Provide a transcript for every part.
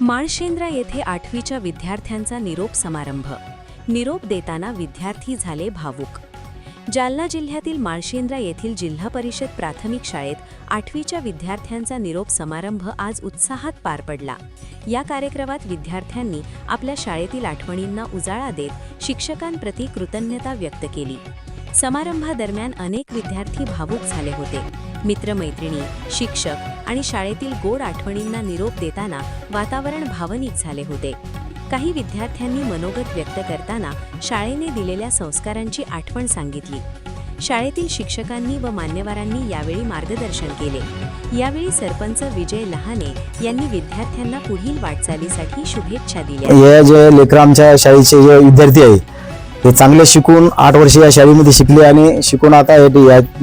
माळशेंद्र येथे 8वीच्या विद्यार्थ्यांचा निरोप समारंभ। निरोप देताना विद्यार्थी झाले भावुक। जालना जिल्ह्यातील माळशेंद्र येथील जिल्हा परिषद प्राथमिक शाळेत 8वीच्या विद्यार्थ्यांचा निरोप समारंभ आज उत्साहात पार पडला। या कार्यक्रमात विद्यार्थ्यांनी आपल्या शाळेतील आठवणींना उजाळा देत शिक्षकांप्रती कृतज्ञता व्यक्त केली। समारंभादरम्यान अनेक विद्यार्थी भावुक झाले होते। मित्रमैत्रिणी, शिक्षक आणि शाळेतील गोड आठवणींना निरोप देताना वातावरण भावनिक झाले होते। काही विद्यार्थ्यांनी मनोगत व्यक्त करताना शाळेने दिलेल्या संस्कारांची आठवण सांगितली। शाळेतील शिक्षकांनी व मान्यवरांनी यावेळी मार्गदर्शन केले। यावेळी सरपंच विजय लहाने यांनी विद्यार्थ्यांना पुढील वाटचालीसाठी शुभेच्छा दिल्या। हे जे लेकरं आमच्या शाळेचे जे विद्यार्थी आहे ते चांगले शिकून 8 वर्ष या शाळेमध्ये शिकले आणि शिकून आता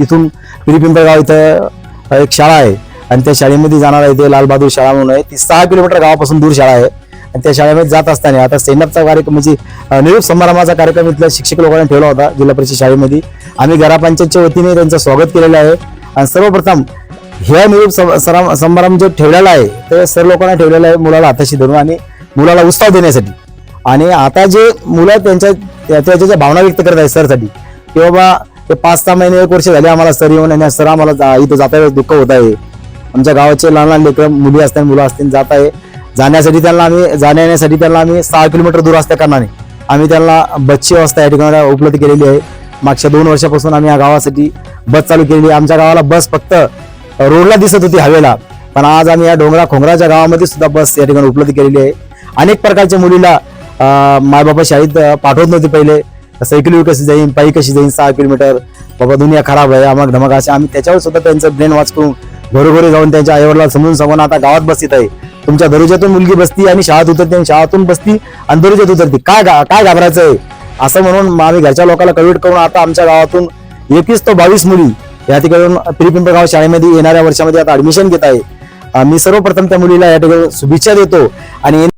इथून पिंपळगाव इथं एक शाळा आहे आणि त्या शाळेमध्ये जाणार आहे ते लालबहादूर शाळा म्हणून आहे। ती 6 किलोमीटर गावापासून दूर शाळा आहे आणि त्या शाळेमध्ये जात असताना आता सेंडअपचा कार्यक्रम म्हणजे निरोप समारंभाचा कार्यक्रम इथल्या शिक्षक लोकांनी ठेवला होता जिल्हा परिषद शाळेमध्ये। आम्ही ग्रामपंचायतच्या वतीने त्यांचं स्वागत केलेलं आहे आणि सर्वप्रथम ह्या निरोप समारंभ जो ठेवलेला आहे ते सर्व लोकांना ठेवलेला आहे मुलाला हाताशी धरून आणि मुलाला उत्साह देण्यासाठी। आणि आता जे मुलं त्यांच्या भावना व्यक्त करत आहे सरसाठी की बाबा ते 5-6 महिने 1 वर्ष झाले आम्हाला सर येऊन आणि सर आम्हाला इथं जाता वेळेस दुःख होत आहे। आमच्या गावाचे लहान लहान लेकरं मुली असतील मुलं असतील जात आहे जाण्यासाठी त्यांना आम्ही 6 किलोमीटर दूर असल्या कारणाने आम्ही त्यांना बसची व्यवस्था या ठिकाणी उपलब्ध केलेली आहे। मागच्या 2 वर्षापासून आम्ही या गावासाठी बस चालू केलेली आहे। आमच्या गावाला बस फक्त रोडला दिसत होती हवेला, पण आज आम्ही या डोंगरा खोंगराच्या गावामध्ये सुद्धा बस या ठिकाणी उपलब्ध केलेली आहे। अनेक प्रकारच्या मुलीला मायबापा शाळेत पाठवत नव्हते पहिले, सायकली कशी जाईन पायी कशी जाईन 6 किलोमीटर बाबा दुनिया खराब आहे अमक धमक असे आम्ही त्याच्यावर सुद्धा त्यांचं ब्रेन वॉश करून घरोघरी जाऊन त्यांच्या आईवडिलांना समजून सांगून आता गावात बसतीत आहे। तुमच्या दरुजातून मुलगी बसती आणि शाळेत उतरते आणि शाळेतून बसती आणि दरुजात उतरते, काय घाबरायचं आहे असं म्हणून आम्ही घरच्या लोकांना कन्व्हिट करून आता आमच्या गावातून 21 ते 22 मुली या ठिकाणी पिंपळगाव शाळेमध्ये येणाऱ्या वर्षामध्ये आता ऍडमिशन घेत आहे। मी सर्वप्रथम त्या मुलीला या ठिकाणी शुभेच्छा देतो आणि